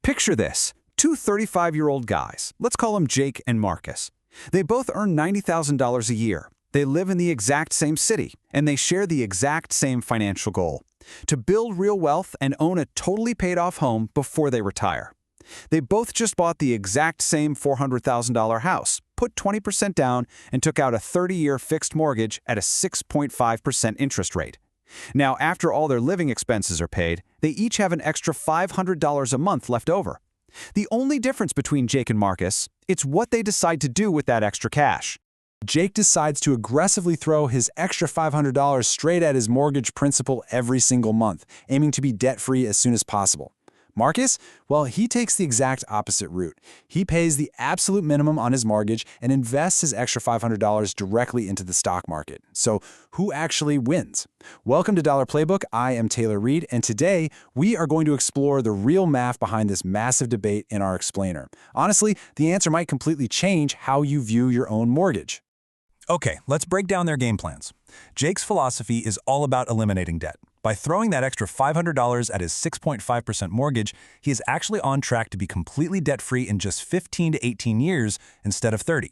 Picture this, two 35-year-old guys. Let's call them Jake and Marcus. They both earn $90,000 a year. They live in the exact same city, and they share the exact same financial goal: to build real wealth and own a totally paid-off home before they retire. They both just bought the exact same $400,000 house, put 20% down, and took out a 30-year fixed mortgage at a 6.5% interest rate. Now, after all their living expenses are paid, they each have an extra $500 a month left over. The only difference between Jake and Marcus, it's what they decide to do with that extra cash. Jake decides to aggressively throw his extra $500 straight at his mortgage principal every single month, aiming to be debt-free as soon as possible. Marcus, well, he takes the exact opposite route. He pays the absolute minimum on his mortgage and invests his extra $500 directly into the stock market. So who actually wins? Welcome to Dollar Playbook. I am Taylor Reed, and today we are going to explore the real math behind this massive debate in our explainer. Honestly, the answer might completely change how you view your own mortgage. Okay, let's break down their game plans. Jake's philosophy is all about eliminating debt. By throwing that extra $500 at his 6.5% mortgage, he is actually on track to be completely debt-free in just 15 to 18 years instead of 30.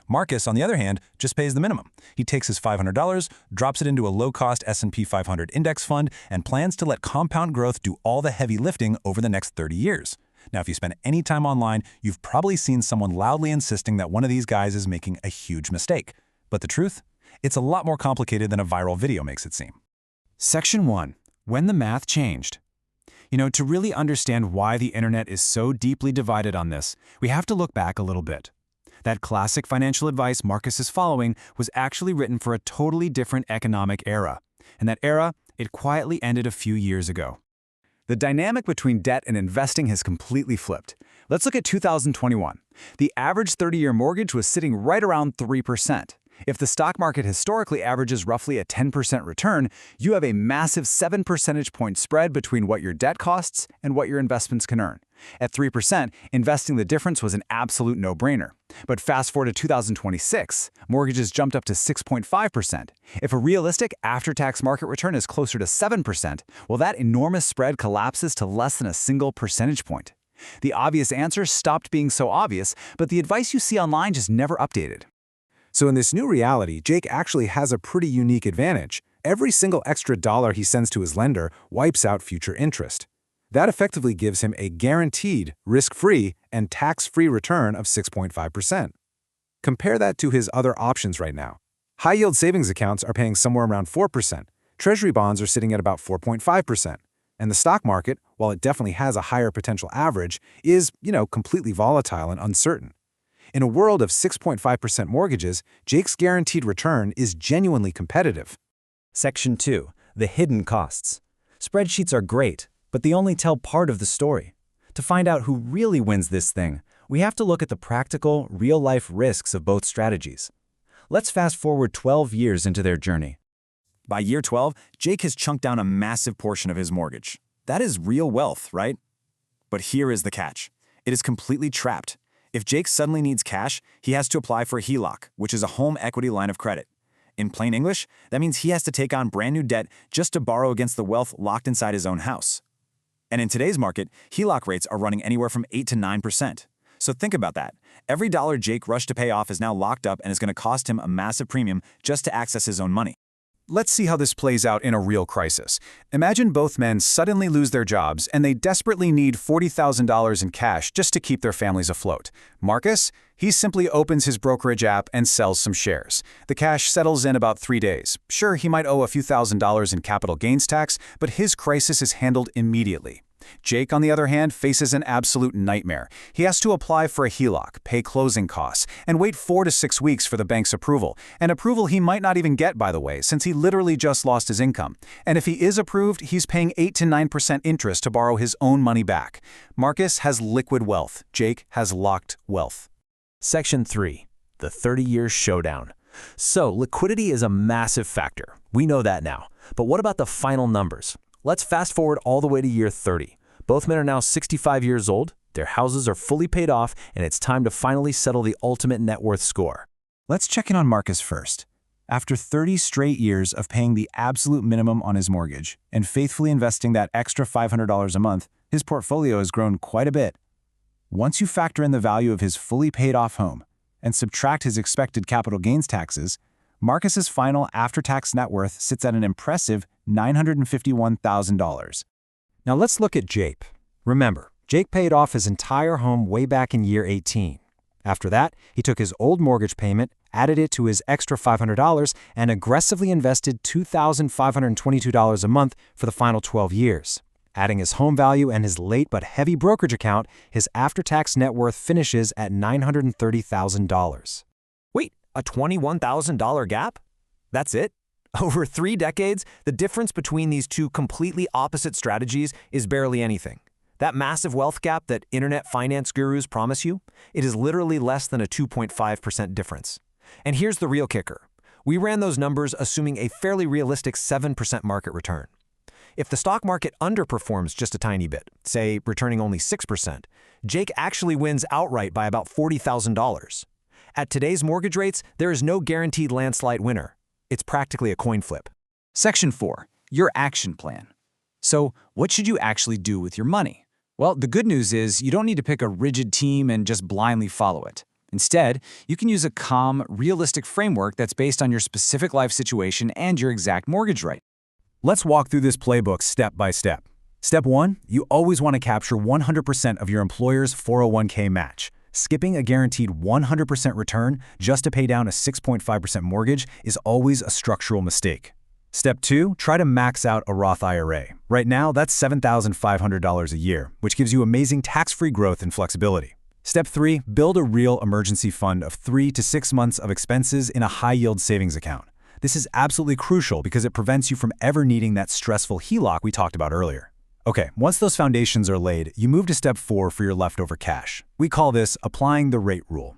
Marcus, on the other hand, just pays the minimum. He takes his $500, drops it into a low-cost S&P 500 index fund, and plans to let compound growth do all the heavy lifting over the next 30 years. Now, if you spend any time online, you've probably seen someone loudly insisting that one of these guys is making a huge mistake. But the truth? It's a lot more complicated than a viral video makes it seem. Section 1. When the math changed. To really understand why the internet is so deeply divided on this, we have to look back a little bit. That classic financial advice Marcus is following was actually written for a totally different economic era. And that era, it quietly ended a few years ago. The dynamic between debt and investing has completely flipped. Let's look at 2021. The average 30-year mortgage was sitting right around 3%. If the stock market historically averages roughly a 10% return, you have a massive 7 percentage point spread between what your debt costs and what your investments can earn. At 3%, investing the difference was an absolute no-brainer. But fast forward to 2026, mortgages jumped up to 6.5%. If a realistic after-tax market return is closer to 7%, well, that enormous spread collapses to less than a single percentage point. The obvious answer stopped being so obvious, but the advice you see online just never updated. So in this new reality, Jake actually has a pretty unique advantage. Every single extra dollar he sends to his lender wipes out future interest. That effectively gives him a guaranteed, risk-free, and tax-free return of 6.5%. Compare that to his other options right now. High-yield savings accounts are paying somewhere around 4%. Treasury bonds are sitting at about 4.5%. And the stock market, while it definitely has a higher potential average, is, completely volatile and uncertain. In a world of 6.5% mortgages, Jake's guaranteed return is genuinely competitive. Section 2. The hidden costs. Spreadsheets are great, but they only tell part of the story. To find out who really wins this thing, we have to look at the practical, real-life risks of both strategies. Let's fast forward 12 years into their journey. By year 12, Jake has chunked down a massive portion of his mortgage. That is real wealth, right? But here is the catch. It is completely trapped. If Jake suddenly needs cash, he has to apply for a HELOC, which is a home equity line of credit. In plain English, that means he has to take on brand new debt just to borrow against the wealth locked inside his own house. And in today's market, HELOC rates are running anywhere from 8 to 9%. So think about that. Every dollar Jake rushed to pay off is now locked up and is going to cost him a massive premium just to access his own money. Let's see how this plays out in a real crisis. Imagine both men suddenly lose their jobs and they desperately need $40,000 in cash just to keep their families afloat. Marcus? He simply opens his brokerage app and sells some shares. The cash settles in about 3 days. Sure, he might owe a few $1,000s in capital gains tax, but his crisis is handled immediately. Jake, on the other hand, faces an absolute nightmare. He has to apply for a HELOC, pay closing costs, and wait 4 to 6 weeks for the bank's approval. An approval he might not even get, by the way, since he literally just lost his income. And if he is approved, he's paying 8 to 9% interest to borrow his own money back. Marcus has liquid wealth. Jake has locked wealth. Section 3. The 30-year showdown. So, liquidity is a massive factor. We know that now. But what about the final numbers? Let's fast forward all the way to year 30. Both men are now 65 years old, their houses are fully paid off, and it's time to finally settle the ultimate net worth score. Let's check in on Marcus first. After 30 straight years of paying the absolute minimum on his mortgage and faithfully investing that extra $500 a month, his portfolio has grown quite a bit. Once you factor in the value of his fully paid-off home and subtract his expected capital gains taxes, Marcus's final after-tax net worth sits at an impressive $951,000. Now let's look at Jake. Remember, Jake paid off his entire home way back in year 18. After that, he took his old mortgage payment, added it to his extra $500, and aggressively invested $2,522 a month for the final 12 years. Adding his home value and his late but heavy brokerage account, his after-tax net worth finishes at $930,000. Wait, a $21,000 gap? That's it? Over 3 decades, the difference between these two completely opposite strategies is barely anything. That massive wealth gap that internet finance gurus promise you, it is literally less than a 2.5% difference. And here's the real kicker. We ran those numbers assuming a fairly realistic 7% market return. If the stock market underperforms just a tiny bit, say returning only 6%, Jake actually wins outright by about $40,000. At today's mortgage rates, there is no guaranteed landslide winner. It's practically a coin flip. Section 4. Your action plan. So, what should you actually do with your money? Well, the good news is you don't need to pick a rigid team and just blindly follow it. Instead, you can use a calm, realistic framework that's based on your specific life situation and your exact mortgage rate. Let's walk through this playbook step by step. Step 1, you always want to capture 100% of your employer's 401k match. Skipping a guaranteed 100% return just to pay down a 6.5% mortgage is always a structural mistake. Step 2, try to max out a Roth IRA. Right now, that's $7,500 a year, which gives you amazing tax-free growth and flexibility. Step 3, build a real emergency fund of 3 to 6 months of expenses in a high-yield savings account. This is absolutely crucial because it prevents you from ever needing that stressful HELOC we talked about earlier. Okay, once those foundations are laid, you move to step 4 for your leftover cash. We call this applying the rate rule.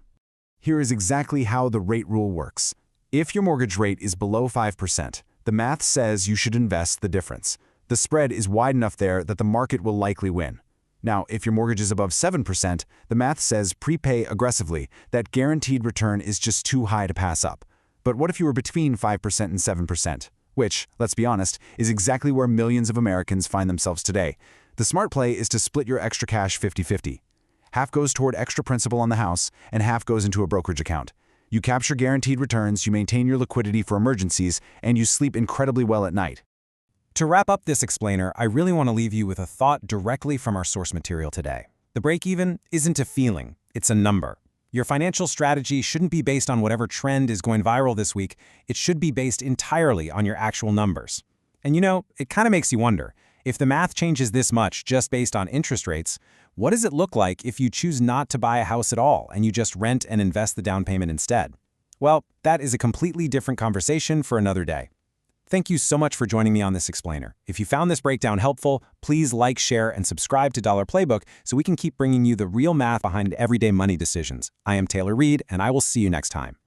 Here is exactly how the rate rule works. If your mortgage rate is below 5%, the math says you should invest the difference. The spread is wide enough there that the market will likely win. Now, if your mortgage is above 7%, the math says prepay aggressively. That guaranteed return is just too high to pass up. But what if you were between 5% and 7%? Which, let's be honest, is exactly where millions of Americans find themselves today. The smart play is to split your extra cash 50-50. Half goes toward extra principal on the house, and half goes into a brokerage account. You capture guaranteed returns, you maintain your liquidity for emergencies, and you sleep incredibly well at night. To wrap up this explainer, I really want to leave you with a thought directly from our source material today. The break-even isn't a feeling, it's a number. Your financial strategy shouldn't be based on whatever trend is going viral this week. It should be based entirely on your actual numbers. And you know, it kind of makes you wonder, if the math changes this much just based on interest rates, what does it look like if you choose not to buy a house at all and you just rent and invest the down payment instead? Well, that is a completely different conversation for another day. Thank you so much for joining me on this explainer. If you found this breakdown helpful, please like, share, and subscribe to Dollar Playbook so we can keep bringing you the real math behind everyday money decisions. I am Taylor Reed, and I will see you next time.